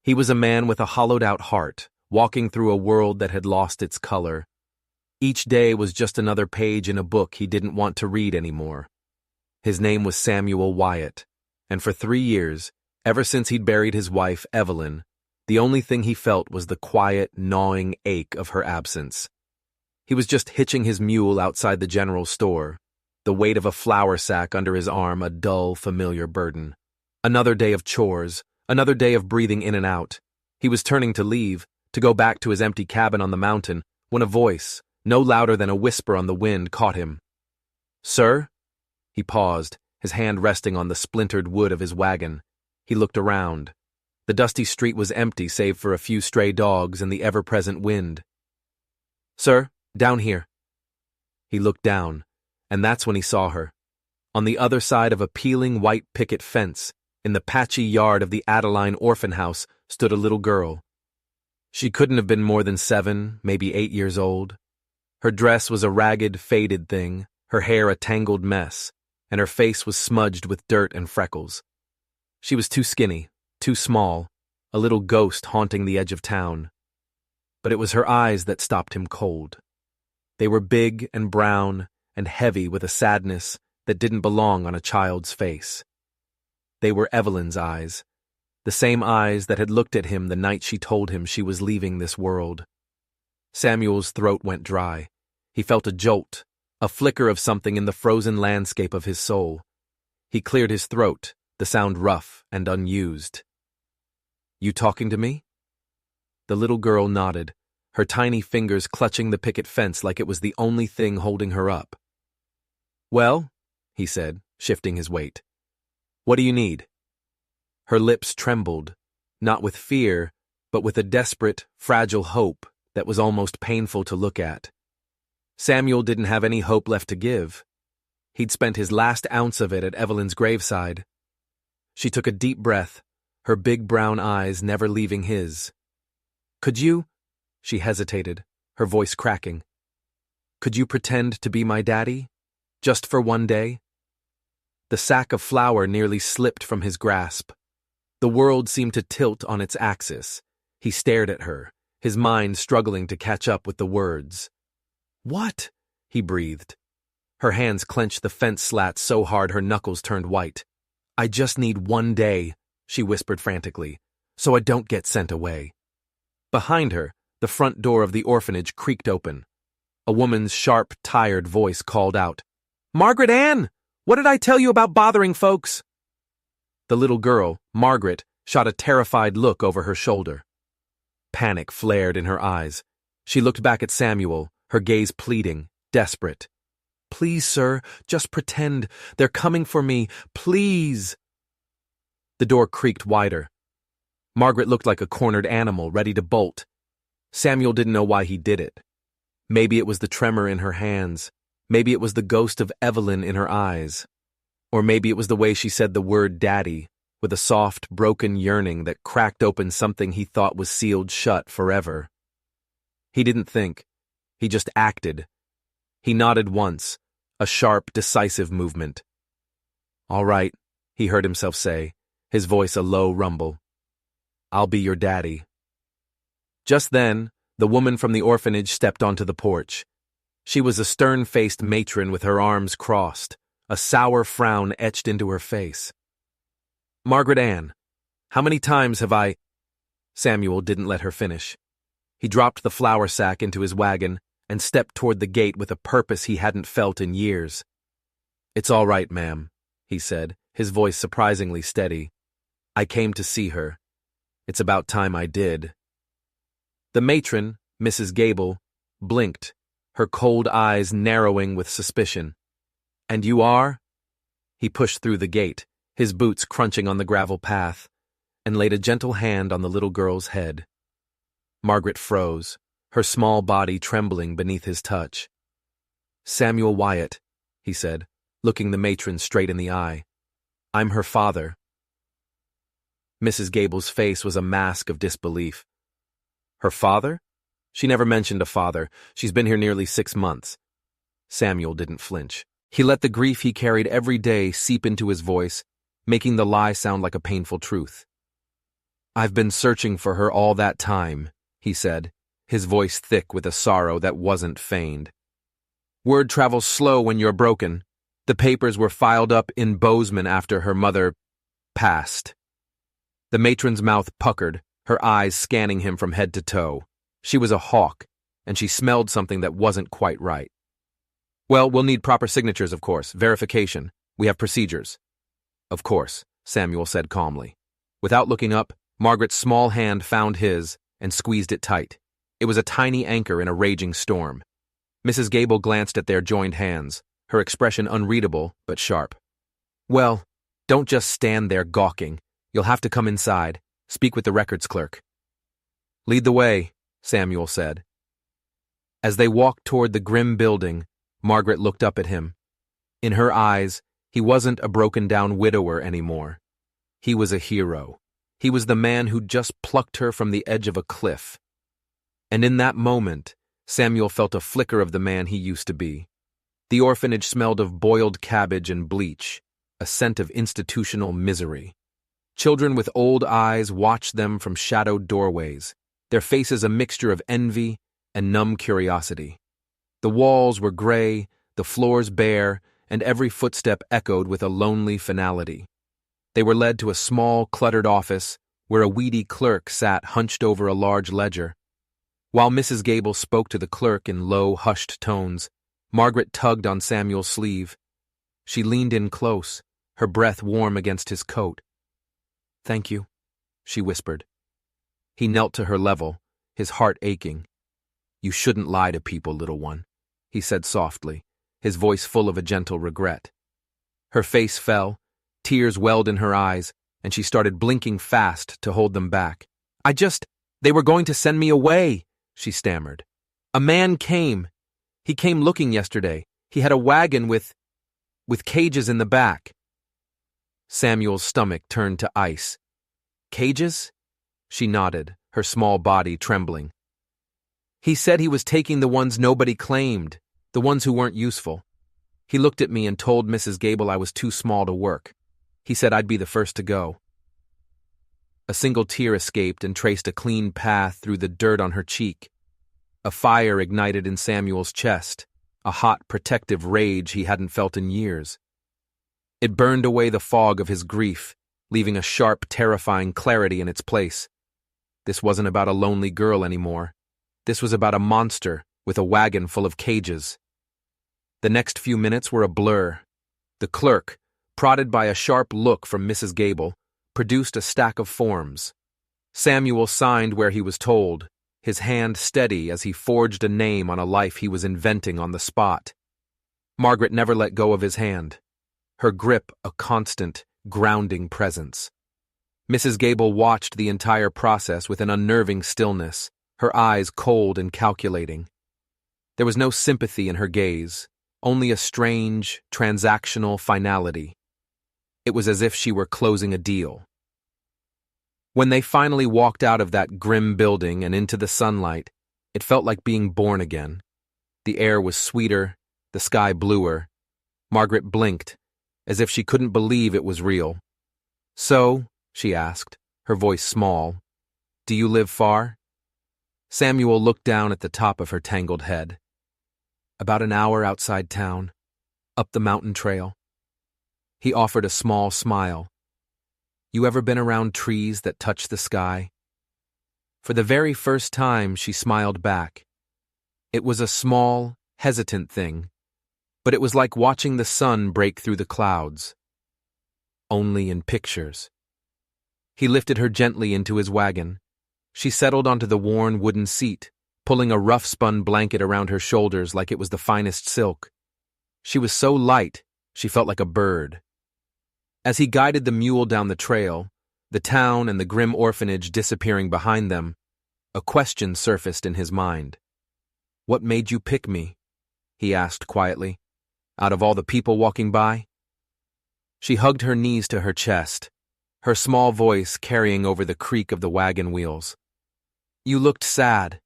He was a man with a hollowed-out heart, walking through a world that had lost its color. Each day was just another page in a book he didn't want to read anymore. His name was Samuel Wyatt, and for 3 years, ever since he'd buried his wife, Evelyn, the only thing he felt was the quiet, gnawing ache of her absence. He was just hitching his mule outside the general store, the weight of a flour sack under his arm a dull, familiar burden. Another day of chores, another day of breathing in and out. He was turning to leave, to go back to his empty cabin on the mountain, when a voice, no louder than a whisper on the wind, caught him. "Sir?" He paused, his hand resting on the splintered wood of his wagon. He looked around. The dusty street was empty save for a few stray dogs and the ever-present wind. "Sir, down here." He looked down, and that's when he saw her. On the other side of a peeling white picket fence, in the patchy yard of the Adeline Orphan house, stood a little girl. She couldn't have been more than 7, maybe 8 years old. Her dress was a ragged, faded thing, her hair a tangled mess, and her face was smudged with dirt and freckles. She was too skinny, too small, a little ghost haunting the edge of town. But it was her eyes that stopped him cold. They were big and brown and heavy with a sadness that didn't belong on a child's face. They were Evelyn's eyes, the same eyes that had looked at him the night she told him she was leaving this world. Samuel's throat went dry. He felt a jolt, a flicker of something in the frozen landscape of his soul. He cleared his throat, the sound rough and unused. "You talking to me?" The little girl nodded, her tiny fingers clutching the picket fence like it was the only thing holding her up. "Well," he said, shifting his weight. "What do you need?" Her lips trembled, not with fear, but with a desperate, fragile hope that was almost painful to look at. Samuel didn't have any hope left to give. He'd spent his last ounce of it at Evelyn's graveside. She took a deep breath, her big brown eyes never leaving his. "Could you?" She hesitated, her voice cracking. "Could you pretend to be my daddy? Just for one day?" The sack of flour nearly slipped from his grasp. The world seemed to tilt on its axis. He stared at her, his mind struggling to catch up with the words. "What?" he breathed. Her hands clenched the fence slat so hard her knuckles turned white. "I just need 1 day," she whispered frantically, "so I don't get sent away." Behind her, the front door of the orphanage creaked open. A woman's sharp, tired voice called out, "Margaret Ann! What did I tell you about bothering folks?" The little girl, Margaret, shot a terrified look over her shoulder. Panic flared in her eyes. She looked back at Samuel, her gaze pleading, desperate. "Please, sir, just pretend. They're coming for me. Please." The door creaked wider. Margaret looked like a cornered animal, ready to bolt. Samuel didn't know why he did it. Maybe it was the tremor in her hands. Maybe it was the ghost of Evelyn in her eyes. Or maybe it was the way she said the word daddy, with a soft, broken yearning that cracked open something he thought was sealed shut forever. He didn't think. He just acted. He nodded once, a sharp, decisive movement. "All right," he heard himself say, his voice a low rumble. "I'll be your daddy." Just then, the woman from the orphanage stepped onto the porch. She was a stern-faced matron with her arms crossed, a sour frown etched into her face. "Margaret Ann, how many times have I—" Samuel didn't let her finish. He dropped the flour sack into his wagon and stepped toward the gate with a purpose he hadn't felt in years. "It's all right, ma'am," he said, his voice surprisingly steady. "I came to see her. It's about time I did." The matron, Mrs. Gable, blinked, her cold eyes narrowing with suspicion. "And you are?" He pushed through the gate, his boots crunching on the gravel path, and laid a gentle hand on the little girl's head. Margaret froze, her small body trembling beneath his touch. "Samuel Wyatt," he said, looking the matron straight in the eye. "I'm her father." Mrs. Gable's face was a mask of disbelief. "Her father? She never mentioned a father. She's been here nearly 6 months. Samuel didn't flinch. He let the grief he carried every day seep into his voice, making the lie sound like a painful truth. I've been searching for her all that time, he said, his voice thick with a sorrow that wasn't feigned. Word travels slow when you're broken. The papers were filed up in Bozeman after her mother passed. The matron's mouth puckered, her eyes scanning him from head to toe. She was a hawk, and she smelled something that wasn't quite right. Well, we'll need proper signatures, of course, verification. We have procedures. Of course, Samuel said calmly. Without looking up, Margaret's small hand found his and squeezed it tight. It was a tiny anchor in a raging storm. Mrs. Gable glanced at their joined hands, her expression unreadable but sharp. Well, don't just stand there gawking. You'll have to come inside. Speak with the records clerk. Lead the way, Samuel said. As they walked toward the grim building, Margaret looked up at him. In her eyes, he wasn't a broken-down widower anymore. He was a hero. He was the man who'd just plucked her from the edge of a cliff. And in that moment, Samuel felt a flicker of the man he used to be. The orphanage smelled of boiled cabbage and bleach, a scent of institutional misery. Children with old eyes watched them from shadowed doorways, their faces a mixture of envy and numb curiosity. The walls were gray, the floors bare, and every footstep echoed with a lonely finality. They were led to a small, cluttered office where a weedy clerk sat hunched over a large ledger. While Mrs. Gable spoke to the clerk in low, hushed tones, Margaret tugged on Samuel's sleeve. She leaned in close, her breath warm against his coat. Thank you, she whispered. He knelt to her level, his heart aching. You shouldn't lie to people, little one, he said softly, his voice full of a gentle regret. Her face fell, tears welled in her eyes, and she started blinking fast to hold them back. They were going to send me away, she stammered. A man came. He came looking yesterday. He had a wagon with cages in the back. Samuel's stomach turned to ice. Cages? She nodded, her small body trembling. He said he was taking the ones nobody claimed, the ones who weren't useful. He looked at me and told Mrs. Gable I was too small to work. He said I'd be the first to go. A single tear escaped and traced a clean path through the dirt on her cheek. A fire ignited in Samuel's chest, a hot, protective rage he hadn't felt in years. It burned away the fog of his grief, leaving a sharp, terrifying clarity in its place. This wasn't about a lonely girl anymore. This was about a monster with a wagon full of cages. The next few minutes were a blur. The clerk, prodded by a sharp look from Mrs. Gable, produced a stack of forms. Samuel signed where he was told, his hand steady as he forged a name on a life he was inventing on the spot. Margaret never let go of his hand, her grip a constant, grounding presence. Mrs. Gable watched the entire process with an unnerving stillness, her eyes cold and calculating. There was no sympathy in her gaze, only a strange, transactional finality. It was as if she were closing a deal. When they finally walked out of that grim building and into the sunlight, it felt like being born again. The air was sweeter, the sky bluer. Margaret blinked, as if she couldn't believe it was real. So, she asked, her voice small, do you live far? Samuel looked down at the top of her tangled head. About an hour outside town, up the mountain trail. He offered a small smile. You ever been around trees that touch the sky? For the very first time, she smiled back. It was a small, hesitant thing, but it was like watching the sun break through the clouds. Only in pictures. He lifted her gently into his wagon. She settled onto the worn wooden seat, pulling a rough-spun blanket around her shoulders like it was the finest silk. She was so light, she felt like a bird. As he guided the mule down the trail, the town and the grim orphanage disappearing behind them, a question surfaced in his mind. What made you pick me? He asked quietly. Out of all the people walking by? She hugged her knees to her chest, her small voice carrying over the creak of the wagon wheels. You looked sad,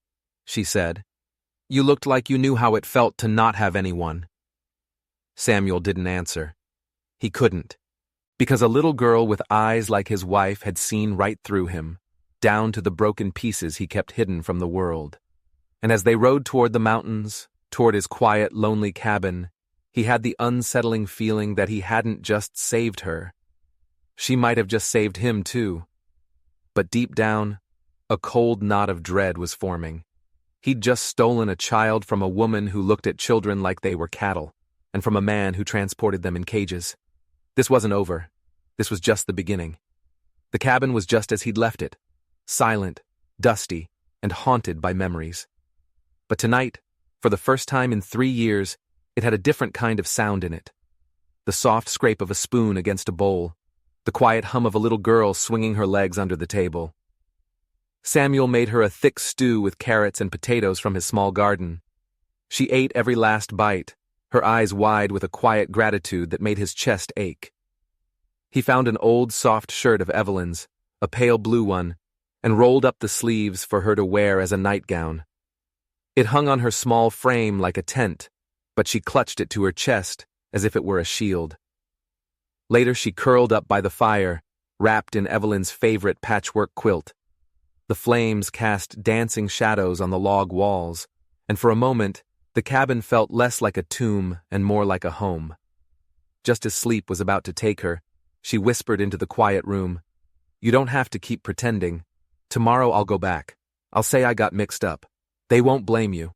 she said. You looked like you knew how it felt to not have anyone. Samuel didn't answer. He couldn't, because a little girl with eyes like his wife had seen right through him. down to the broken pieces he kept hidden from the world. And as they rode toward the mountains, toward his quiet, lonely cabin, he had the unsettling feeling that he hadn't just saved her. She might have just saved him, too. But deep down, a cold knot of dread was forming. He'd just stolen a child from a woman who looked at children like they were cattle, and from a man who transported them in cages. This wasn't over. This was just the beginning. The cabin was just as he'd left it, silent, dusty, and haunted by memories. But tonight, for the first time in 3 years, it had a different kind of sound in it. The soft scrape of a spoon against a bowl, the quiet hum of a little girl swinging her legs under the table. Samuel made her a thick stew with carrots and potatoes from his small garden. She ate every last bite, her eyes wide with a quiet gratitude that made his chest ache. He found an old soft shirt of Evelyn's, a pale blue one, and rolled up the sleeves for her to wear as a nightgown. It hung on her small frame like a tent, but she clutched it to her chest as if it were a shield. Later she curled up by the fire, wrapped in Evelyn's favorite patchwork quilt. The flames cast dancing shadows on the log walls, and for a moment, the cabin felt less like a tomb and more like a home. Just as sleep was about to take her, she whispered into the quiet room, "You don't have to keep pretending. Tomorrow I'll go back. I'll say I got mixed up. They won't blame you."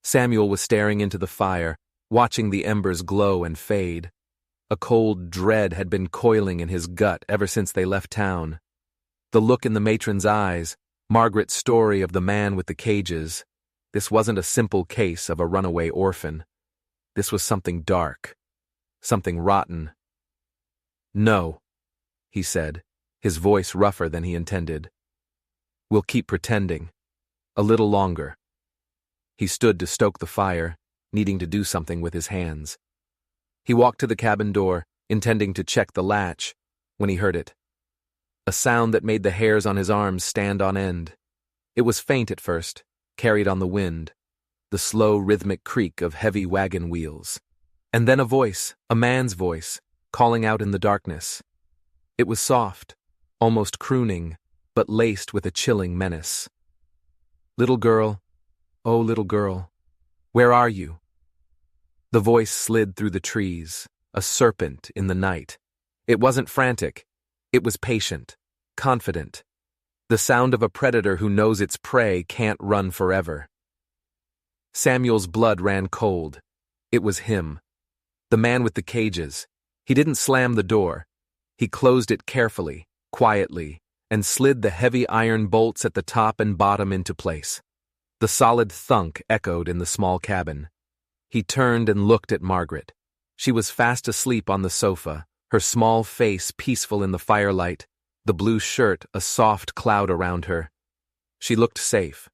Samuel was staring into the fire, watching the embers glow and fade. A cold dread had been coiling in his gut ever since they left town. The look in the matron's eyes, Margaret's story of the man with the cages. This wasn't a simple case of a runaway orphan. This was something dark, something rotten. "No," he said, his voice rougher than he intended. "We'll keep pretending. A little longer." He stood to stoke the fire, needing to do something with his hands. He walked to the cabin door, intending to check the latch, when he heard it. A sound that made the hairs on his arms stand on end. It was faint at first, carried on the wind, the slow rhythmic creak of heavy wagon wheels. And then a voice, a man's voice, calling out in the darkness. It was soft, almost crooning, but laced with a chilling menace. "Little girl, oh little girl, where are you?" The voice slid through the trees, a serpent in the night. It wasn't frantic. It was patient, confident. The sound of a predator who knows its prey can't run forever. Samuel's blood ran cold. It was him. The man with the cages. He didn't slam the door. He closed it carefully, quietly, and slid the heavy iron bolts at the top and bottom into place. The solid thunk echoed in the small cabin. He turned and looked at Margaret. She was fast asleep on the sofa, her small face peaceful in the firelight, the blue shirt a soft cloud around her. She looked safe.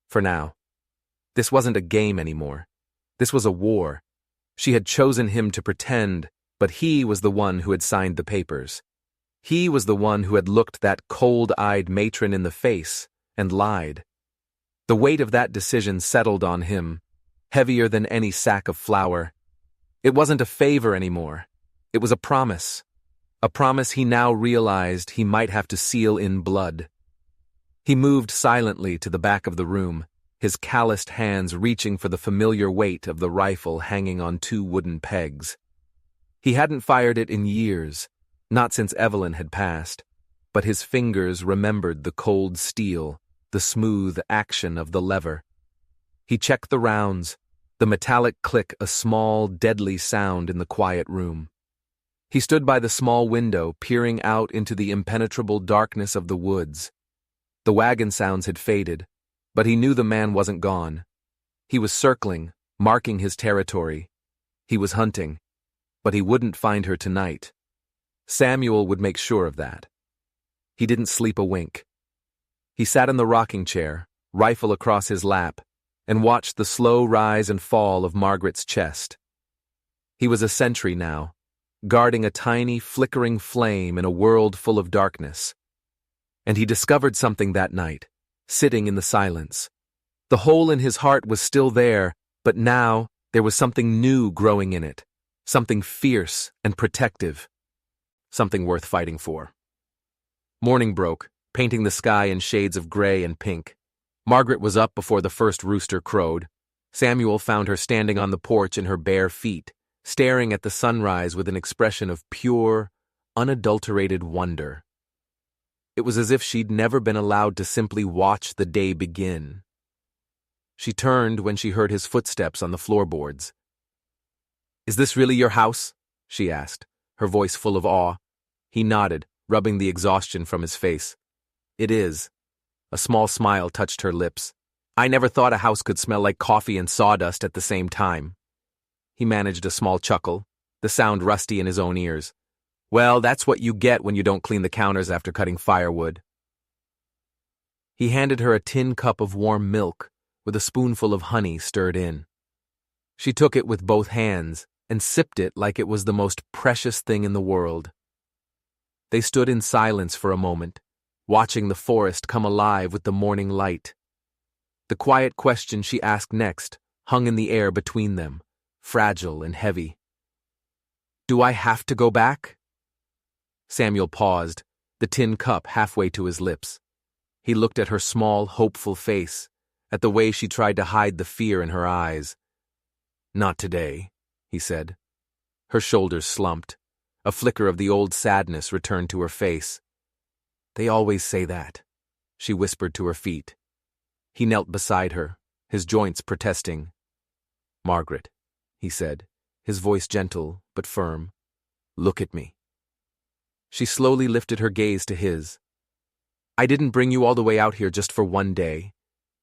For now. This wasn't a game anymore. This was a war. She had chosen him to pretend, but he was the one who had signed the papers. He was the one who had looked that cold-eyed matron in the face and lied. The weight of that decision settled on him, heavier than any sack of flour. It wasn't a favor anymore. It was a promise he now realized he might have to seal in blood. He moved silently to the back of the room, his calloused hands reaching for the familiar weight of the rifle hanging on 2 wooden pegs. He hadn't fired it in years, not since Evelyn had passed, but his fingers remembered the cold steel, the smooth action of the lever. He checked the rounds, the metallic click a small, deadly sound in the quiet room. He stood by the small window, peering out into the impenetrable darkness of the woods. The wagon sounds had faded, but he knew the man wasn't gone. He was circling, marking his territory. He was hunting, but he wouldn't find her tonight. Samuel would make sure of that. He didn't sleep a wink. He sat in the rocking chair, rifle across his lap, and watched the slow rise and fall of Margaret's chest. He was a sentry now, guarding a tiny, flickering flame in a world full of darkness. And he discovered something that night, sitting in the silence. The hole in his heart was still there, but now there was something new growing in it, something fierce and protective, something worth fighting for. Morning broke, painting the sky in shades of gray and pink. Margaret was up before the first rooster crowed. Samuel found her standing on the porch in her bare feet, staring at the sunrise with an expression of pure, unadulterated wonder. It was as if she'd never been allowed to simply watch the day begin. She turned when she heard his footsteps on the floorboards. "Is this really your house?" she asked, her voice full of awe. He nodded, rubbing the exhaustion from his face. "It is." A small smile touched her lips. "I never thought a house could smell like coffee and sawdust at the same time." He managed a small chuckle, the sound rusty in his own ears. "Well, that's what you get when you don't clean the counters after cutting firewood." He handed her a tin cup of warm milk with a spoonful of honey stirred in. She took it with both hands and sipped it like it was the most precious thing in the world. They stood in silence for a moment, watching the forest come alive with the morning light. The quiet question she asked next hung in the air between them, fragile and heavy. "Do I have to go back?" Samuel paused, the tin cup halfway to his lips. He looked at her small, hopeful face, at the way she tried to hide the fear in her eyes. "Not today," he said. Her shoulders slumped. A flicker of the old sadness returned to her face. "They always say that," she whispered to her feet. He knelt beside her, his joints protesting. "Margaret," he said, his voice gentle but firm, "look at me." She slowly lifted her gaze to his. "I didn't bring you all the way out here just for one day.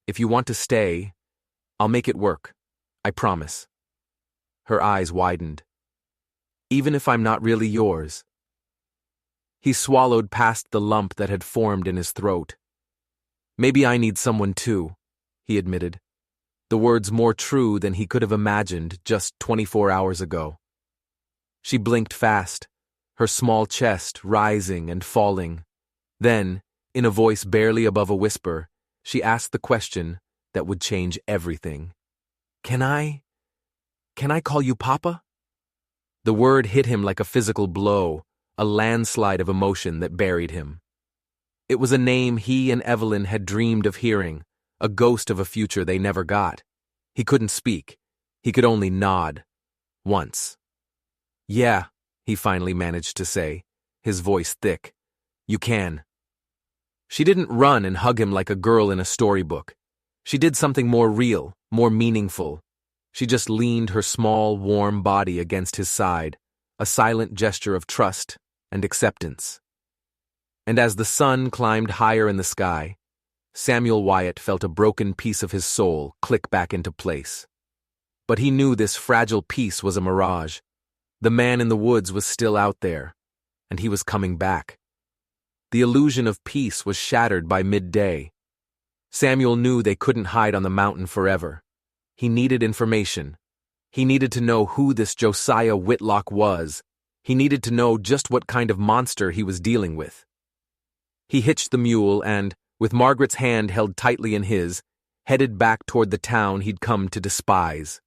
If you want to stay, I'll make it work. I promise." Her eyes widened. "Even if I'm not really yours?" He swallowed past the lump that had formed in his throat. "Maybe I need someone too," he admitted, the words more true than he could have imagined just 24 hours ago. She blinked fast, her small chest rising and falling. Then, in a voice barely above a whisper, she asked the question that would change everything. Can I call you Papa?" The word hit him like a physical blow, a landslide of emotion that buried him. It was a name he and Evelyn had dreamed of hearing, a ghost of a future they never got. He couldn't speak. He could only nod. Once. "Yeah," he finally managed to say, his voice thick. "You can." She didn't run and hug him like a girl in a storybook. She did something more real, more meaningful. She just leaned her small, warm body against his side, a silent gesture of trust and acceptance. And as the sun climbed higher in the sky, Samuel Wyatt felt a broken piece of his soul click back into place. But he knew this fragile piece was a mirage. The man in the woods was still out there, and he was coming back. The illusion of peace was shattered by midday. Samuel knew they couldn't hide on the mountain forever. He needed information. He needed to know who this Josiah Whitlock was. He needed to know just what kind of monster he was dealing with. He hitched the mule and, with Margaret's hand held tightly in his, headed back toward the town he'd come to despise.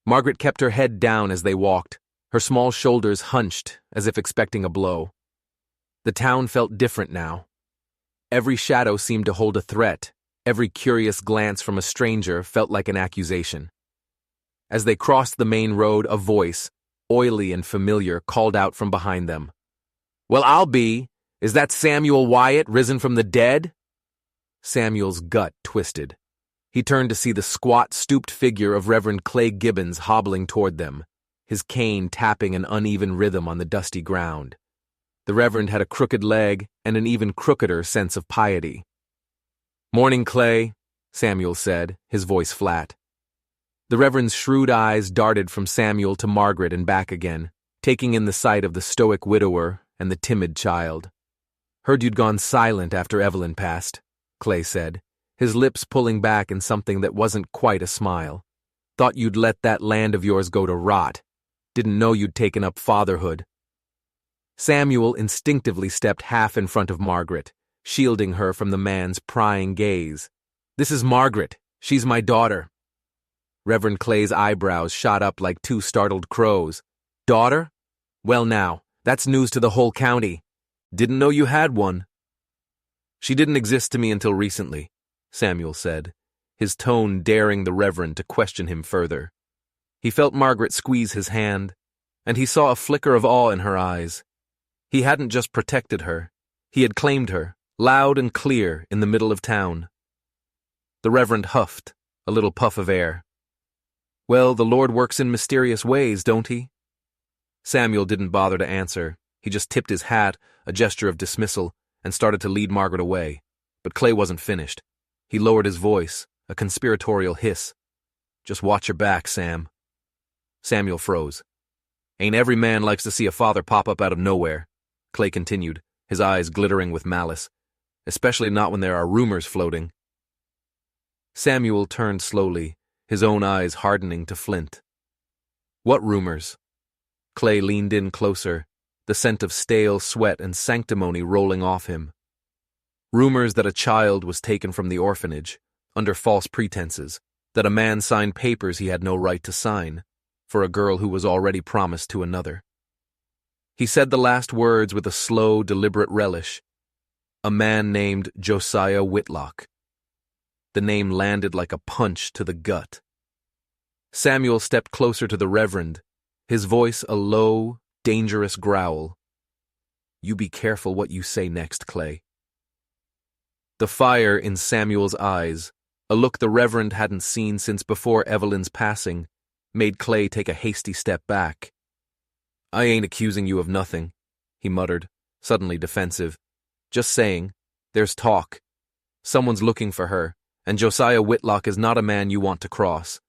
Margaret kept her head down as they walked, her small shoulders hunched as if expecting a blow. The town felt different now. Every shadow seemed to hold a threat. Every curious glance from a stranger felt like an accusation. As they crossed the main road, a voice, oily and familiar, called out from behind them. "Well, I'll be! Is that Samuel Wyatt risen from the dead?" Samuel's gut twisted. He turned to see the squat, stooped figure of Reverend Clay Gibbons hobbling toward them, his cane tapping an uneven rhythm on the dusty ground. The Reverend had a crooked leg and an even crookeder sense of piety. "Morning, Clay," Samuel said, his voice flat. The Reverend's shrewd eyes darted from Samuel to Margaret and back again, taking in the sight of the stoic widower and the timid child. "Heard you'd gone silent after Evelyn passed," Clay said, his lips pulling back in something that wasn't quite a smile. "Thought you'd let that land of yours go to rot. Didn't know you'd taken up fatherhood." Samuel instinctively stepped half in front of Margaret, shielding her from the man's prying gaze. "This is Margaret. She's my daughter." Reverend Clay's eyebrows shot up like two startled crows. "Daughter? Well now, that's news to the whole county. Didn't know you had one." She didn't exist to me until recently, Samuel said, his tone daring the Reverend to question him further. He felt Margaret squeeze his hand, and he saw a flicker of awe in her eyes. He hadn't just protected her, he had claimed her, loud and clear, in the middle of town. The Reverend huffed, a little puff of air. Well, the Lord works in mysterious ways, don't he? Samuel didn't bother to answer. He just tipped his hat, a gesture of dismissal, and started to lead Margaret away. But Clay wasn't finished. He lowered his voice, a conspiratorial hiss. Just watch your back, Sam. Samuel froze. Ain't every man likes to see a father pop up out of nowhere, Clay continued, his eyes glittering with malice. Especially not when there are rumors floating. Samuel turned slowly, his own eyes hardening to flint. What rumors? Clay leaned in closer, the scent of stale sweat and sanctimony rolling off him. Rumors that a child was taken from the orphanage, under false pretenses, that a man signed papers he had no right to sign, for a girl who was already promised to another. He said the last words with a slow, deliberate relish. A man named Josiah Whitlock. The name landed like a punch to the gut. Samuel stepped closer to the Reverend, his voice a low, dangerous growl. You be careful what you say next, Clay. The fire in Samuel's eyes, a look the Reverend hadn't seen since before Evelyn's passing, made Clay take a hasty step back. I ain't accusing you of nothing, he muttered, suddenly defensive. Just saying, there's talk. Someone's looking for her, and Josiah Whitlock is not a man you want to cross.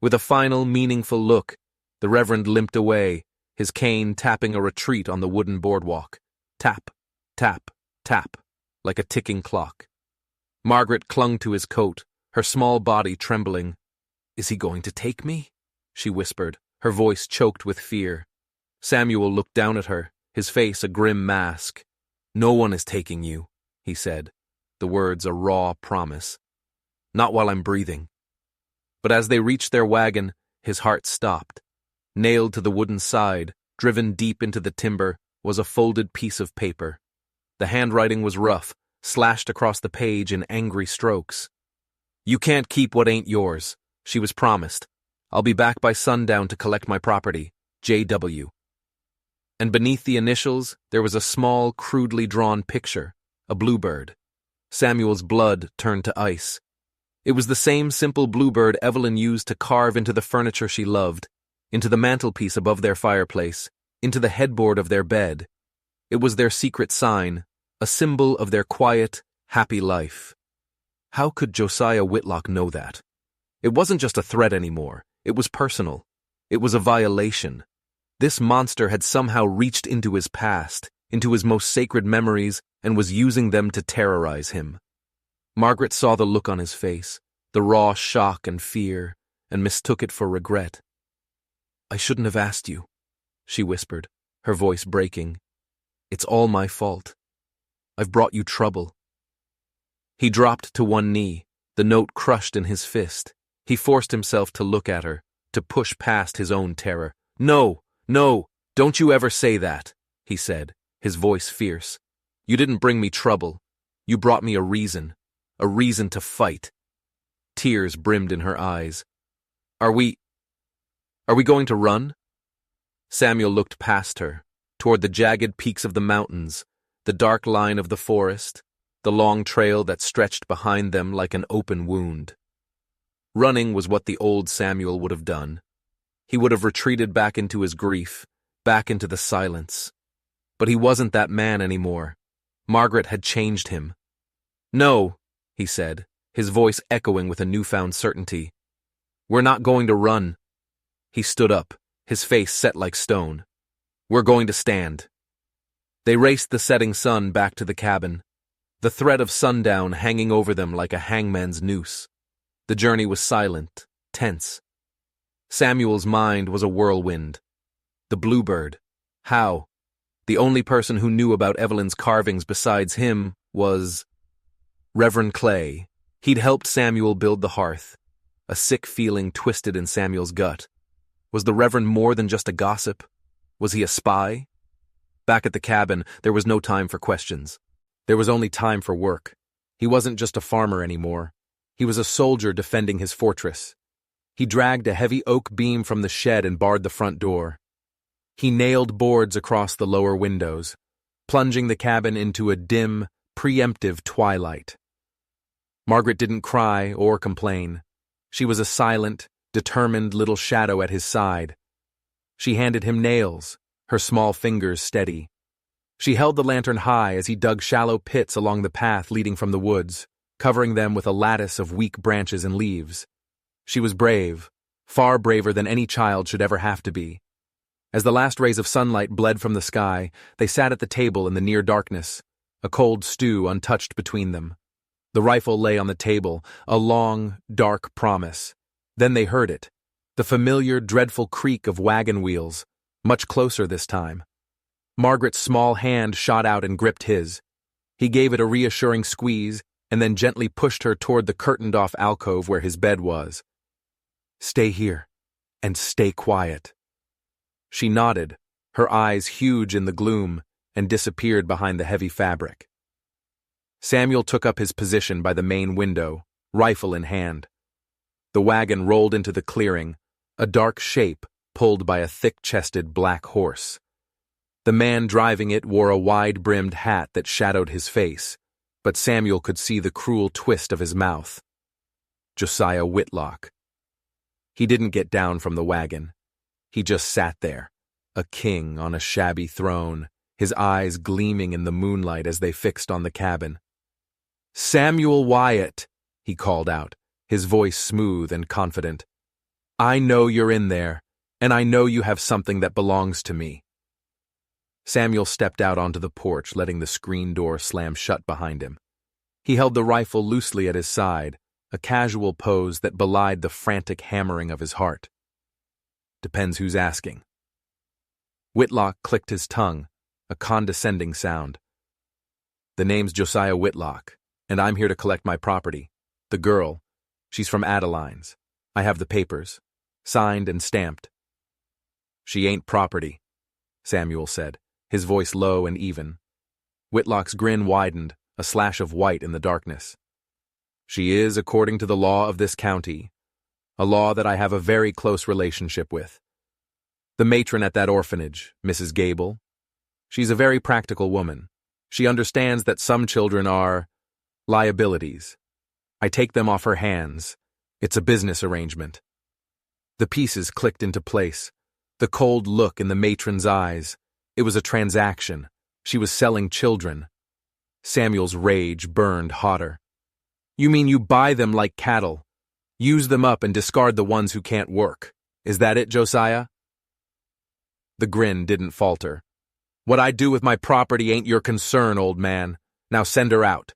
With a final, meaningful look, the Reverend limped away, his cane tapping a retreat on the wooden boardwalk. Tap, tap, tap, like a ticking clock. Margaret clung to his coat, her small body trembling. Is he going to take me? She whispered, her voice choked with fear. Samuel looked down at her, his face a grim mask. No one is taking you, he said, the words a raw promise. Not while I'm breathing. But as they reached their wagon, his heart stopped. Nailed to the wooden side, driven deep into the timber, was a folded piece of paper. The handwriting was rough, slashed across the page in angry strokes. You can't keep what ain't yours, she was promised. I'll be back by sundown to collect my property, J.W. And beneath the initials, there was a small, crudely drawn picture, a bluebird. Samuel's blood turned to ice. It was the same simple bluebird Evelyn used to carve into the furniture she loved, into the mantelpiece above their fireplace, into the headboard of their bed. It was their secret sign, a symbol of their quiet, happy life. How could Josiah Whitlock know that? It wasn't just a threat anymore. It was personal. It was a violation. This monster had somehow reached into his past, into his most sacred memories, and was using them to terrorize him. Margaret saw the look on his face, the raw shock and fear, and mistook it for regret. I shouldn't have asked you, she whispered, her voice breaking. It's all my fault. I've brought you trouble. He dropped to one knee, the note crushed in his fist. He forced himself to look at her, to push past his own terror. No, don't you ever say that, he said, his voice fierce. You didn't bring me trouble. You brought me a reason to fight. Tears brimmed in her eyes. Are we going to run? Samuel looked past her, toward the jagged peaks of the mountains, the dark line of the forest, the long trail that stretched behind them like an open wound. Running was what the old Samuel would have done. He would have retreated back into his grief, back into the silence. But he wasn't that man anymore. Margaret had changed him. No, he said, his voice echoing with a newfound certainty. We're not going to run. He stood up, his face set like stone. We're going to stand. They raced the setting sun back to the cabin, the thread of sundown hanging over them like a hangman's noose. The journey was silent, tense. Samuel's mind was a whirlwind. The bluebird. How? The only person who knew about Evelyn's carvings besides him was Reverend Clay. He'd helped Samuel build the hearth. A sick feeling twisted in Samuel's gut. Was the Reverend more than just a gossip? Was he a spy? Back at the cabin, there was no time for questions. There was only time for work. He wasn't just a farmer anymore. He was a soldier defending his fortress. He dragged a heavy oak beam from the shed and barred the front door. He nailed boards across the lower windows, plunging the cabin into a dim, preemptive twilight. Margaret didn't cry or complain. She was a silent, determined little shadow at his side. She handed him nails, her small fingers steady. She held the lantern high as he dug shallow pits along the path leading from the woods, covering them with a lattice of weak branches and leaves. She was brave, far braver than any child should ever have to be. As the last rays of sunlight bled from the sky, they sat at the table in the near darkness, a cold stew untouched between them. The rifle lay on the table, a long, dark promise. Then they heard it, the familiar, dreadful creak of wagon wheels, much closer this time. Margaret's small hand shot out and gripped his. He gave it a reassuring squeeze and then gently pushed her toward the curtained-off alcove where his bed was. "Stay here, and stay quiet." She nodded, her eyes huge in the gloom, and disappeared behind the heavy fabric. Samuel took up his position by the main window, rifle in hand. The wagon rolled into the clearing, a dark shape pulled by a thick-chested black horse. The man driving it wore a wide-brimmed hat that shadowed his face, but Samuel could see the cruel twist of his mouth. Josiah Whitlock. He didn't get down from the wagon. He just sat there, a king on a shabby throne, his eyes gleaming in the moonlight as they fixed on the cabin. "Samuel Wyatt," he called out, his voice smooth and confident. "I know you're in there, and I know you have something that belongs to me." Samuel stepped out onto the porch, letting the screen door slam shut behind him. He held the rifle loosely at his side, a casual pose that belied the frantic hammering of his heart. "Depends who's asking." Whitlock clicked his tongue, a condescending sound. "The name's Josiah Whitlock, and I'm here to collect my property. The girl, she's from Adeline's. I have the papers, signed and stamped." "She ain't property," Samuel said, his voice low and even. Whitlock's grin widened, a slash of white in the darkness. "She is, according to the law of this county, a law that I have a very close relationship with. The matron at that orphanage, Mrs. Gable, she's a very practical woman. She understands that some children are liabilities. I take them off her hands. It's a business arrangement." The pieces clicked into place, the cold look in the matron's eyes. It was a transaction. She was selling children. Samuel's rage burned hotter. "You mean you buy them like cattle? Use them up and discard the ones who can't work? Is that it, Josiah?" The grin didn't falter. "What I do with my property ain't your concern, old man. Now send her out."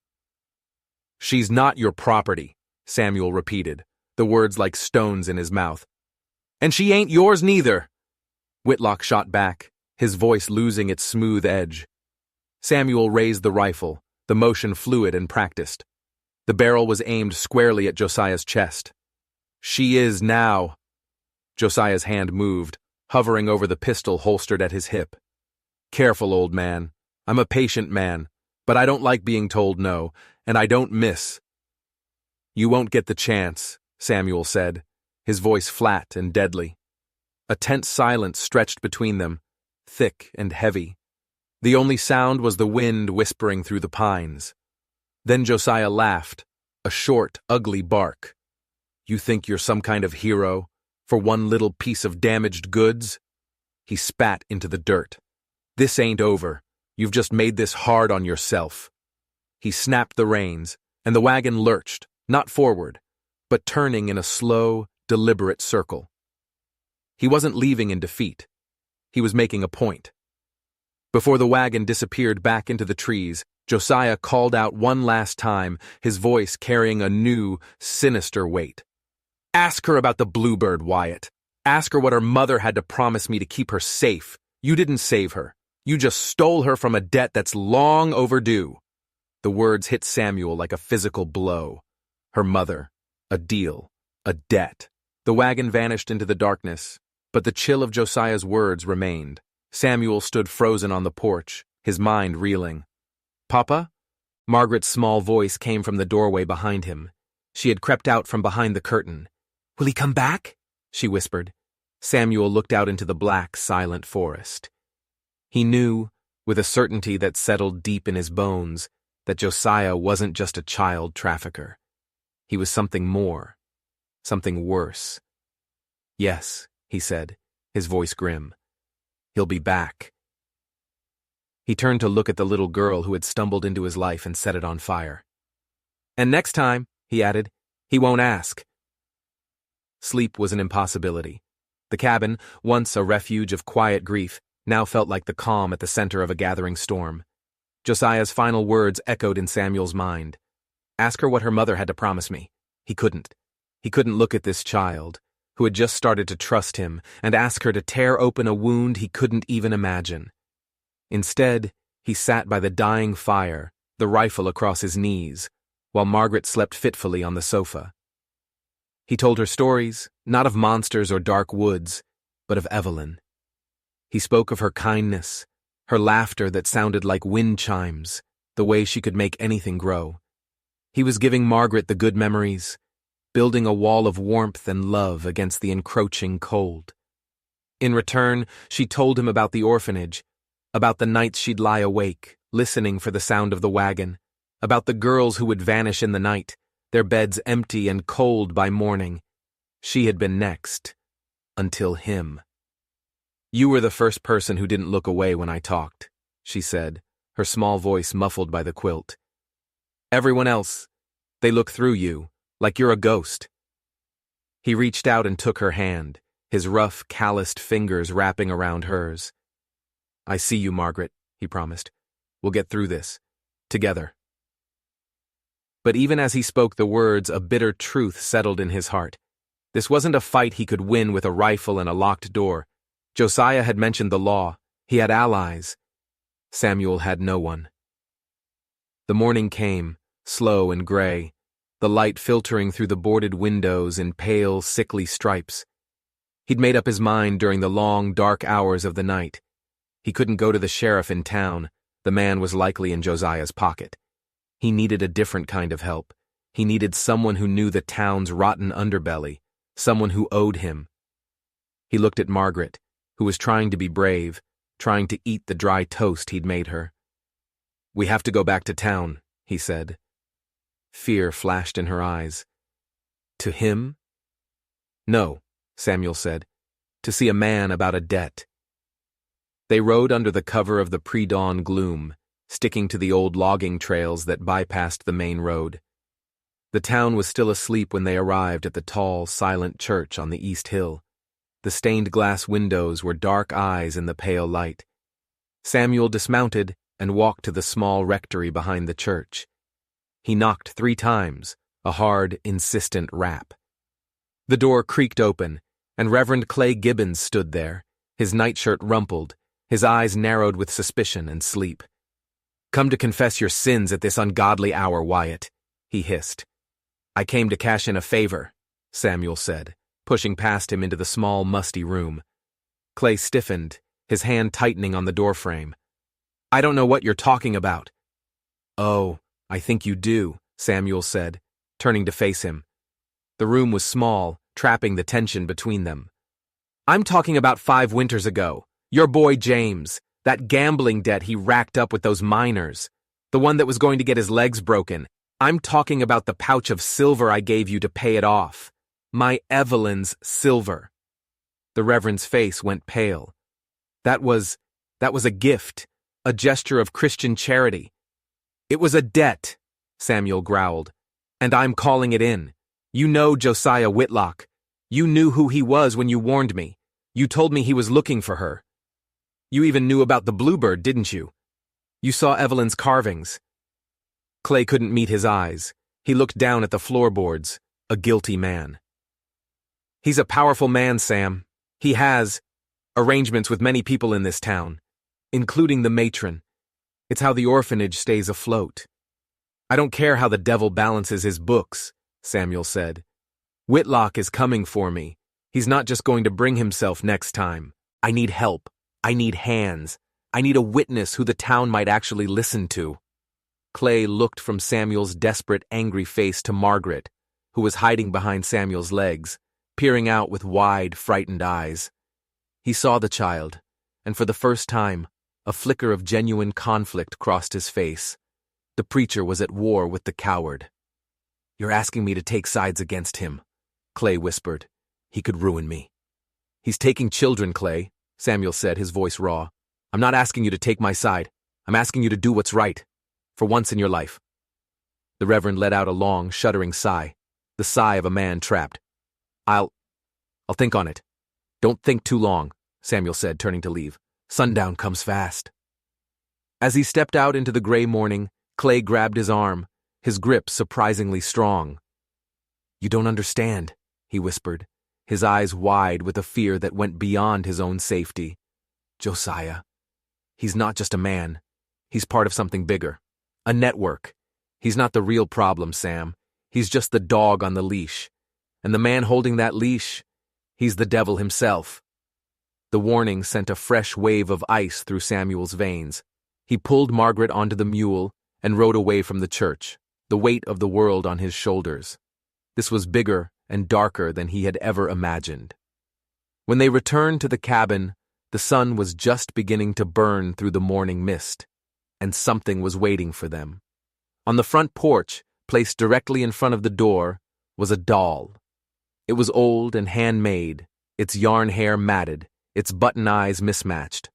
"She's not your property," Samuel repeated, the words like stones in his mouth. "And she ain't yours neither," Whitlock shot back, his voice losing its smooth edge. Samuel raised the rifle, the motion fluid and practiced. The barrel was aimed squarely at Josiah's chest. "She is now." Josiah's hand moved, hovering over the pistol holstered at his hip. "Careful, old man. I'm a patient man, but I don't like being told no, and I don't miss." "You won't get the chance," Samuel said, his voice flat and deadly. A tense silence stretched between them, thick and heavy. The only sound was the wind whispering through the pines. Then Josiah laughed, a short, ugly bark. "You think you're some kind of hero, for one little piece of damaged goods?" He spat into the dirt. "This ain't over. You've just made this hard on yourself." He snapped the reins, and the wagon lurched, not forward, but turning in a slow, deliberate circle. He wasn't leaving in defeat. He was making a point. Before the wagon disappeared back into the trees, Josiah called out one last time, his voice carrying a new, sinister weight. "Ask her about the bluebird, Wyatt. Ask her what her mother had to promise me to keep her safe. You didn't save her. You just stole her from a debt that's long overdue." The words hit Samuel like a physical blow. Her mother, a deal, a debt. The wagon vanished into the darkness, but the chill of Josiah's words remained. Samuel stood frozen on the porch, his mind reeling. "Papa? Margaret's small voice came from the doorway behind him. She had crept out from behind the curtain. "Will he come back?" she whispered. Samuel looked out into the black, silent forest. He knew, with a certainty that settled deep in his bones, that Josiah wasn't just a child trafficker. He was something more, something worse. "Yes," he said, his voice grim. "He'll be back." He turned to look at the little girl who had stumbled into his life and set it on fire. "And next time," he added, "he won't ask." Sleep was an impossibility. The cabin, once a refuge of quiet grief, now felt like the calm at the center of a gathering storm. Josiah's final words echoed in Samuel's mind. Ask her what her mother had to promise me. He couldn't. He couldn't look at this child, who had just started to trust him, and ask her to tear open a wound he couldn't even imagine. Instead, he sat by the dying fire, the rifle across his knees, while Margaret slept fitfully on the sofa. He told her stories, not of monsters or dark woods, but of Evelyn. He spoke of her kindness, her laughter that sounded like wind chimes, the way she could make anything grow. He was giving Margaret the good memories, building a wall of warmth and love against the encroaching cold. In return, she told him about the orphanage, about the nights she'd lie awake, listening for the sound of the wagon, about the girls who would vanish in the night, their beds empty and cold by morning. She had been next, until him. "You were the first person who didn't look away when I talked," she said, her small voice muffled by the quilt. "Everyone else, they look through you, like you're a ghost." He reached out and took her hand, his rough, calloused fingers wrapping around hers. "I see you, Margaret," he promised. "We'll get through this. Together." But even as he spoke the words, a bitter truth settled in his heart. This wasn't a fight he could win with a rifle and a locked door. Josiah had mentioned the law. He had allies. Samuel had no one. The morning came, slow and gray, the light filtering through the boarded windows in pale, sickly stripes. He'd made up his mind during the long, dark hours of the night. He couldn't go to the sheriff in town. The man was likely in Josiah's pocket. He needed a different kind of help. He needed someone who knew the town's rotten underbelly, someone who owed him. He looked at Margaret, who was trying to be brave, trying to eat the dry toast he'd made her. "We have to go back to town," he said. Fear flashed in her eyes. "To him?" "No," Samuel said. "To see a man about a debt." They rode under the cover of the pre-dawn gloom, sticking to the old logging trails that bypassed the main road. The town was still asleep when they arrived at the tall, silent church on the East Hill. The stained glass windows were dark eyes in the pale light. Samuel dismounted and walked to the small rectory behind the church. He knocked 3 times, a hard, insistent rap. The door creaked open, and Reverend Clay Gibbons stood there, his nightshirt rumpled, his eyes narrowed with suspicion and sleep. "Come to confess your sins at this ungodly hour, Wyatt," he hissed. "I came to cash in a favor," Samuel said, pushing past him into the small, musty room. Clay stiffened, his hand tightening on the doorframe. "I don't know what you're talking about." "Oh, I think you do," Samuel said, turning to face him. The room was small, trapping the tension between them. "I'm talking about 5 winters ago. Your boy James. That gambling debt he racked up with those miners. The one that was going to get his legs broken. I'm talking about the pouch of silver I gave you to pay it off. My Evelyn's silver." The Reverend's face went pale. That was a gift, a gesture of Christian charity. "It was a debt," Samuel growled, "and I'm calling it in. You know Josiah Whitlock. You knew who he was when you warned me. You told me he was looking for her. You even knew about the bluebird, didn't you? You saw Evelyn's carvings." Clay couldn't meet his eyes. He looked down at the floorboards, a guilty man. "He's a powerful man, Sam. He has arrangements with many people in this town, including the matron. It's how the orphanage stays afloat." "I don't care how the devil balances his books," Samuel said. "Whitlock is coming for me. He's not just going to bring himself next time. I need help. I need hands. I need a witness who the town might actually listen to." Clay looked from Samuel's desperate, angry face to Margaret, who was hiding behind Samuel's legs, peering out with wide, frightened eyes. He saw the child, and for the first time, a flicker of genuine conflict crossed his face. The preacher was at war with the coward. "You're asking me to take sides against him," Clay whispered. "He could ruin me." "He's taking children, Clay," Samuel said, his voice raw. "I'm not asking you to take my side. I'm asking you to do what's right, for once in your life." The Reverend let out a long, shuddering sigh, the sigh of a man trapped. I'll think on it." "Don't think too long," Samuel said, turning to leave. "Sundown comes fast." As he stepped out into the gray morning, Clay grabbed his arm, his grip surprisingly strong. "You don't understand," he whispered, his eyes wide with a fear that went beyond his own safety. "Josiah, he's not just a man. He's part of something bigger. A network. He's not the real problem, Sam. He's just the dog on the leash. And the man holding that leash, he's the devil himself." The warning sent a fresh wave of ice through Samuel's veins. He pulled Margaret onto the mule and rode away from the church, the weight of the world on his shoulders. This was bigger and darker than he had ever imagined. When they returned to the cabin, the sun was just beginning to burn through the morning mist, and something was waiting for them. On the front porch, placed directly in front of the door, was a doll. It was old and handmade, its yarn hair matted, its button eyes mismatched.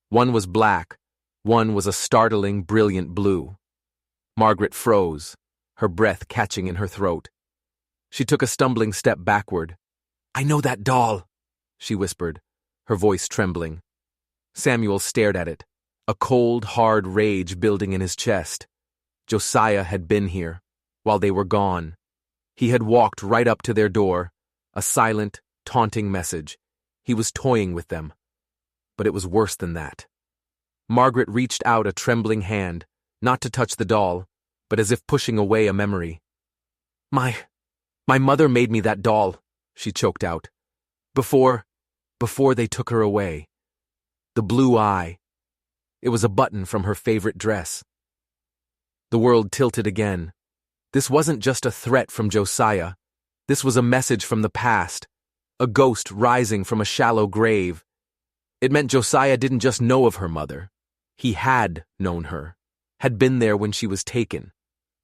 One was black, one was a startling, brilliant blue. Margaret froze, her breath catching in her throat. She took a stumbling step backward. "I know that doll," she whispered, her voice trembling. Samuel stared at it, a cold, hard rage building in his chest. Josiah had been here, while they were gone. He had walked right up to their door, a silent, taunting message. He was toying with them. But it was worse than that. Margaret reached out a trembling hand, not to touch the doll, but as if pushing away a memory. My mother made me that doll," she choked out. Before they took her away. The blue eye. It was a button from her favorite dress." The world tilted again. This wasn't just a threat from Josiah. This was a message from the past, a ghost rising from a shallow grave. It meant Josiah didn't just know of her mother. He had known her, had been there when she was taken.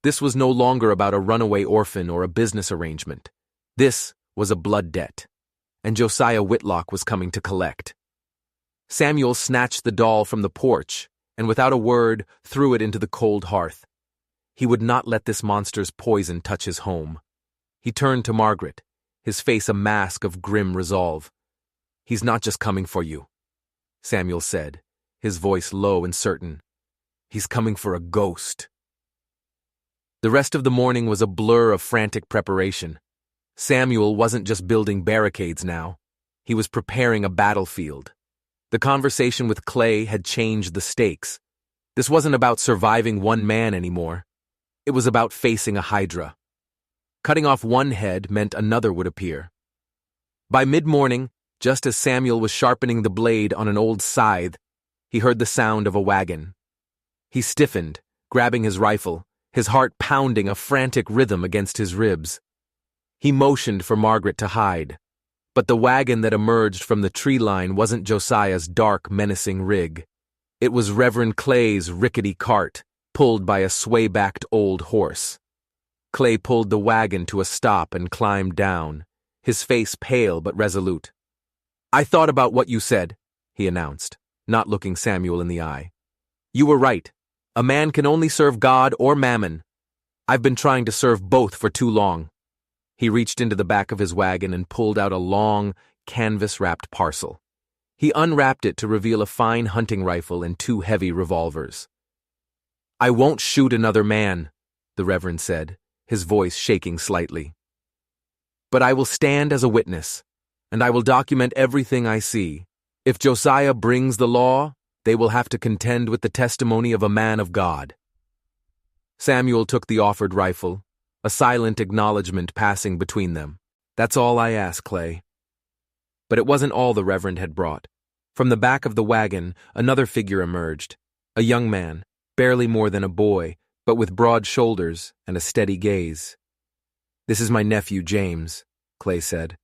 This was no longer about a runaway orphan or a business arrangement. This was a blood debt, and Josiah Whitlock was coming to collect. Samuel snatched the doll from the porch and without a word threw it into the cold hearth. He would not let this monster's poison touch his home. He turned to Margaret, his face a mask of grim resolve. "He's not just coming for you," Samuel said, his voice low and certain. "He's coming for a ghost." The rest of the morning was a blur of frantic preparation. Samuel wasn't just building barricades now. He was preparing a battlefield. The conversation with Clay had changed the stakes. This wasn't about surviving one man anymore. It was about facing a hydra. Cutting off one head meant another would appear. By mid-morning, just as Samuel was sharpening the blade on an old scythe, he heard the sound of a wagon. He stiffened, grabbing his rifle, his heart pounding a frantic rhythm against his ribs. He motioned for Margaret to hide, but the wagon that emerged from the tree line wasn't Josiah's dark, menacing rig. It was Reverend Clay's rickety cart, pulled by a sway-backed old horse. Clay pulled the wagon to a stop and climbed down, his face pale but resolute. "I thought about what you said," he announced, not looking Samuel in the eye. "You were right. A man can only serve God or mammon. I've been trying to serve both for too long." He reached into the back of his wagon and pulled out a long, canvas-wrapped parcel. He unwrapped it to reveal a fine hunting rifle and 2 heavy revolvers. "I won't shoot another man," the Reverend said, his voice shaking slightly. "But I will stand as a witness, and I will document everything I see. If Josiah brings the law, they will have to contend with the testimony of a man of God." Samuel took the offered rifle, a silent acknowledgement passing between them. "That's all I ask, Clay." But it wasn't all the Reverend had brought. From the back of the wagon, another figure emerged, a young man, barely more than a boy, but with broad shoulders and a steady gaze. "This is my nephew, James," Clay said.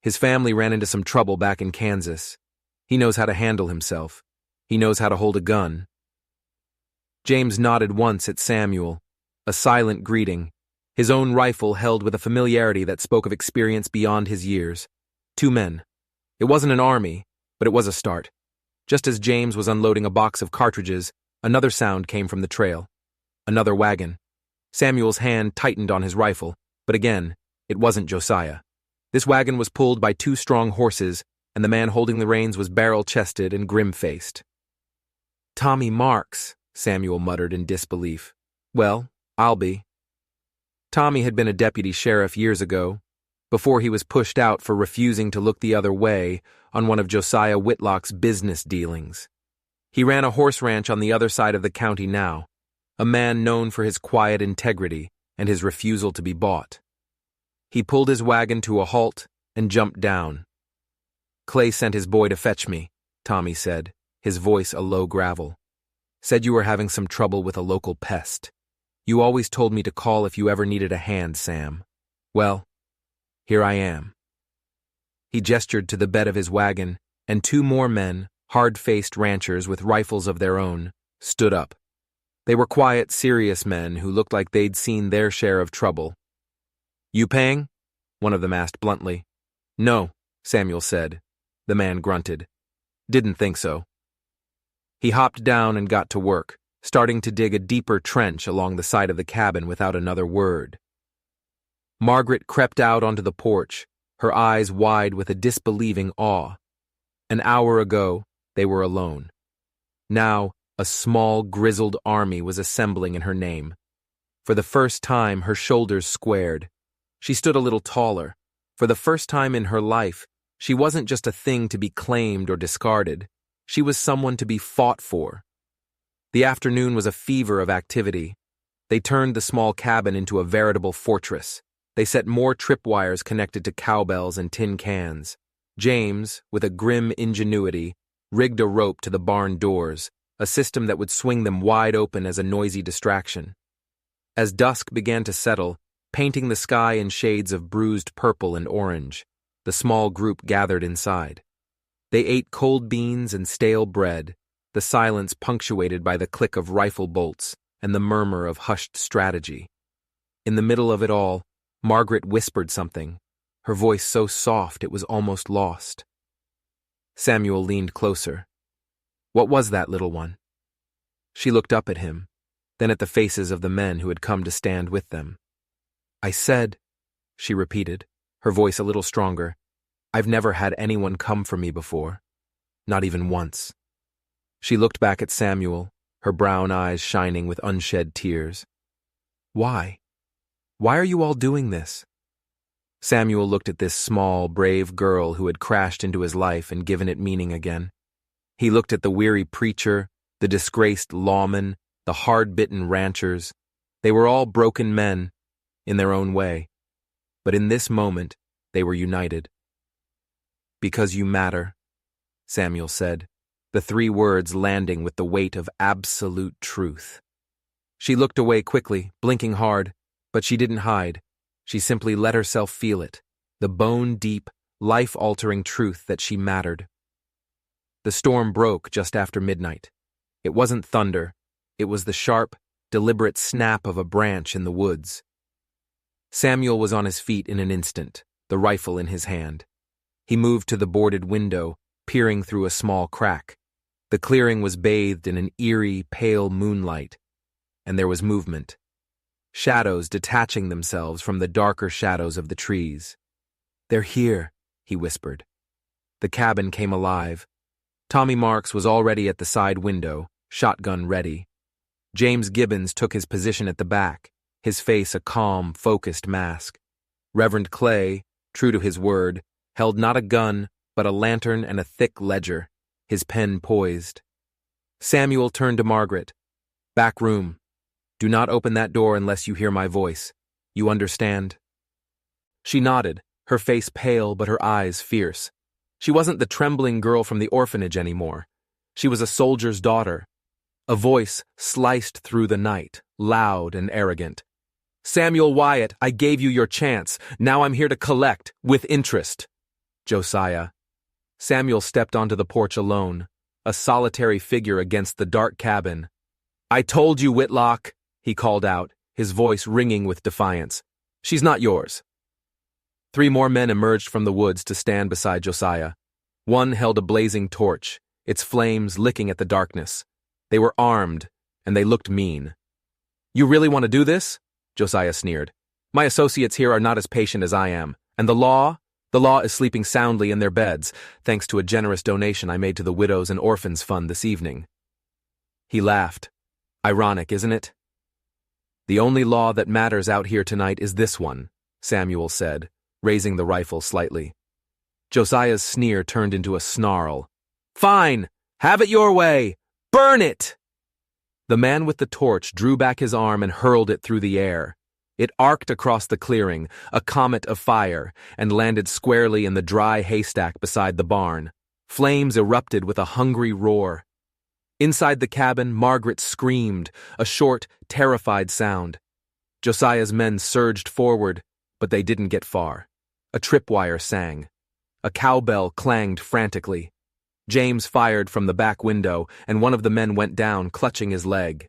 "His family ran into some trouble back in Kansas. He knows how to handle himself. He knows how to hold a gun." James nodded once at Samuel, a silent greeting, his own rifle held with a familiarity that spoke of experience beyond his years. 2 men. It wasn't an army, but it was a start. Just as James was unloading a box of cartridges, another sound came from the trail. Another wagon. Samuel's hand tightened on his rifle, but again, it wasn't Josiah. This wagon was pulled by 2 strong horses, and the man holding the reins was barrel-chested and grim-faced. "Tommy Marks," Samuel muttered in disbelief. "Well, I'll be." Tommy had been a deputy sheriff years ago, before he was pushed out for refusing to look the other way on one of Josiah Whitlock's business dealings. He ran a horse ranch on the other side of the county now, a man known for his quiet integrity and his refusal to be bought. He pulled his wagon to a halt and jumped down. "Clay sent his boy to fetch me," Tommy said, his voice a low gravel. "Said you were having some trouble with a local pest. You always told me to call if you ever needed a hand, Sam. Well, here I am." He gestured to the bed of his wagon, and 2 more men, hard-faced ranchers with rifles of their own, stood up. They were quiet, serious men who looked like they'd seen their share of trouble. "You paying?" one of them asked bluntly. "No," Samuel said. The man grunted. "Didn't think so." He hopped down and got to work, starting to dig a deeper trench along the side of the cabin without another word. Margaret crept out onto the porch, her eyes wide with a disbelieving awe. An hour ago, they were alone. Now, a small, grizzled army was assembling in her name. For the first time, her shoulders squared. She stood a little taller. For the first time in her life, she wasn't just a thing to be claimed or discarded. She was someone to be fought for. The afternoon was a fever of activity. They turned the small cabin into a veritable fortress. They set more tripwires connected to cowbells and tin cans. James, with a grim ingenuity, rigged a rope to the barn doors, a system that would swing them wide open as a noisy distraction. As dusk began to settle, painting the sky in shades of bruised purple and orange, the small group gathered inside. They ate cold beans and stale bread, the silence punctuated by the click of rifle bolts and the murmur of hushed strategy. In the middle of it all, Margaret whispered something, her voice so soft it was almost lost. Samuel leaned closer. "What was that, little one?" She looked up at him, then at the faces of the men who had come to stand with them. "I said," she repeated, her voice a little stronger, "I've never had anyone come for me before. Not even once." She looked back at Samuel, her brown eyes shining with unshed tears. "Why? Why are you all doing this?" Samuel looked at this small, brave girl who had crashed into his life and given it meaning again. He looked at the weary preacher, the disgraced lawman, the hard-bitten ranchers. They were all broken men, in their own way. But in this moment, they were united. "Because you matter," Samuel said, the 3 words landing with the weight of absolute truth. She looked away quickly, blinking hard, but she didn't hide. She simply let herself feel it, the bone-deep, life-altering truth that she mattered. The storm broke just after midnight. It wasn't thunder. It was the sharp, deliberate snap of a branch in the woods. Samuel was on his feet in an instant, the rifle in his hand. He moved to the boarded window, peering through a small crack. The clearing was bathed in an eerie, pale moonlight, and there was movement. Shadows detaching themselves from the darker shadows of the trees. "They're here," he whispered. The cabin came alive. Tommy Marks was already at the side window, shotgun ready. James Gibbons took his position at the back, his face a calm, focused mask. Reverend Clay, true to his word, held not a gun, but a lantern and a thick ledger, his pen poised. Samuel turned to Margaret. "Back room. Do not open that door unless you hear my voice. You understand?" She nodded, her face pale but her eyes fierce. She wasn't the trembling girl from the orphanage anymore. She was a soldier's daughter. A voice sliced through the night, loud and arrogant. "Samuel Wyatt, I gave you your chance. Now I'm here to collect, with interest." Josiah. Samuel stepped onto the porch alone, a solitary figure against the dark cabin. "I told you, Whitlock," he called out, his voice ringing with defiance. "She's not yours." 3 more men emerged from the woods to stand beside Josiah. One held a blazing torch, its flames licking at the darkness. They were armed, and they looked mean. "You really want to do this?" Josiah sneered. "My associates here are not as patient as I am, and the law is sleeping soundly in their beds, thanks to a generous donation I made to the Widows and Orphans Fund this evening." He laughed. "Ironic, isn't it?" "The only law that matters out here tonight is this one," Samuel said, raising the rifle slightly. Josiah's sneer turned into a snarl. "Fine! Have it your way! Burn it!" The man with the torch drew back his arm and hurled it through the air. It arced across the clearing, a comet of fire, and landed squarely in the dry haystack beside the barn. Flames erupted with a hungry roar. Inside the cabin, Margaret screamed, a short, terrified sound. Josiah's men surged forward, but they didn't get far. A tripwire sang. A cowbell clanged frantically. James fired from the back window, and one of the men went down, clutching his leg.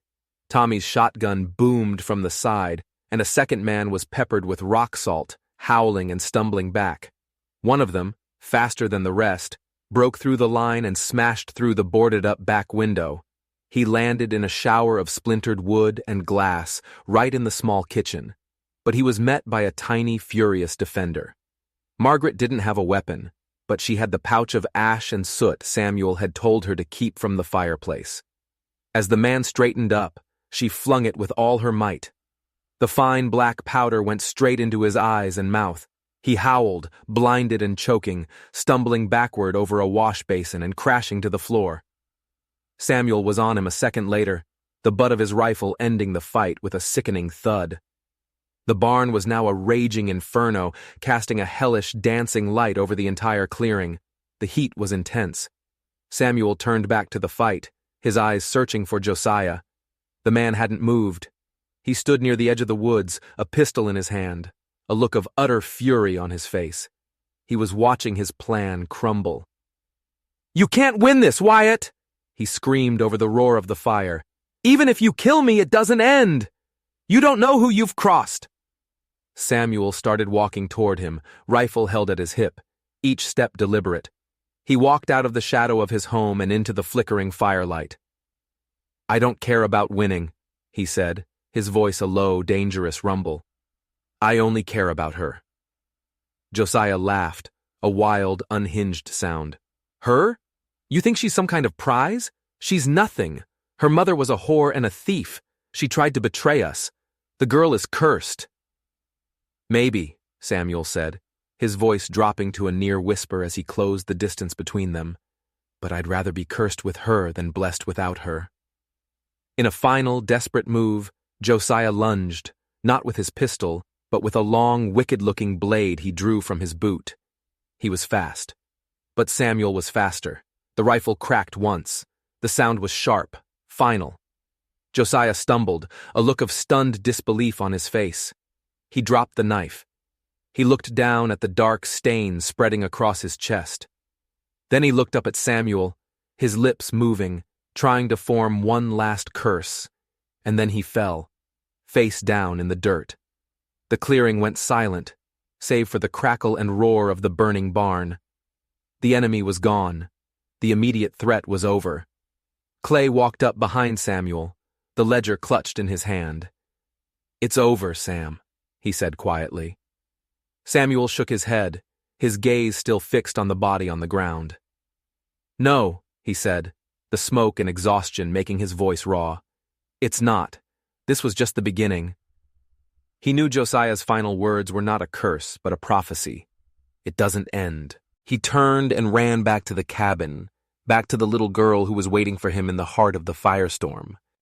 Tommy's shotgun boomed from the side, and a second man was peppered with rock salt, howling and stumbling back. One of them, faster than the rest, broke through the line and smashed through the boarded-up back window. He landed in a shower of splintered wood and glass, right in the small kitchen. But he was met by a tiny, furious defender. Margaret didn't have a weapon, but she had the pouch of ash and soot Samuel had told her to keep from the fireplace. As the man straightened up, she flung it with all her might. The fine black powder went straight into his eyes and mouth. He howled, blinded and choking, stumbling backward over a wash basin and crashing to the floor. Samuel was on him a second later, the butt of his rifle ending the fight with a sickening thud. The barn was now a raging inferno, casting a hellish, dancing light over the entire clearing. The heat was intense. Samuel turned back to the fight, his eyes searching for Josiah. The man hadn't moved. He stood near the edge of the woods, a pistol in his hand, a look of utter fury on his face. He was watching his plan crumble. "You can't win this, Wyatt!" he screamed over the roar of the fire. "Even if you kill me, it doesn't end! You don't know who you've crossed!" Samuel started walking toward him, rifle held at his hip, each step deliberate. He walked out of the shadow of his home and into the flickering firelight. "I don't care about winning," he said, his voice a low, dangerous rumble. "I only care about her." Josiah laughed, a wild, unhinged sound. "Her? You think she's some kind of prize? She's nothing. Her mother was a whore and a thief. She tried to betray us. The girl is cursed." "Maybe," Samuel said, his voice dropping to a near whisper as he closed the distance between them. "But I'd rather be cursed with her than blessed without her." In a final, desperate move, Josiah lunged, not with his pistol, but with a long, wicked-looking blade he drew from his boot. He was fast. But Samuel was faster. The rifle cracked once. The sound was sharp, final. Josiah stumbled, a look of stunned disbelief on his face. He dropped the knife. He looked down at the dark stain spreading across his chest. Then he looked up at Samuel, his lips moving, trying to form one last curse, and then he fell, face down in the dirt. The clearing went silent, save for the crackle and roar of the burning barn. The enemy was gone. The immediate threat was over. Clay walked up behind Samuel, the ledger clutched in his hand. "It's over, Sam," he said quietly. Samuel shook his head, his gaze still fixed on the body on the ground. "No," he said, the smoke and exhaustion making his voice raw. "It's not. This was just the beginning." He knew Josiah's final words were not a curse, but a prophecy. It doesn't end. He turned and ran back to the cabin, back to the little girl who was waiting for him in the heart of the firestorm.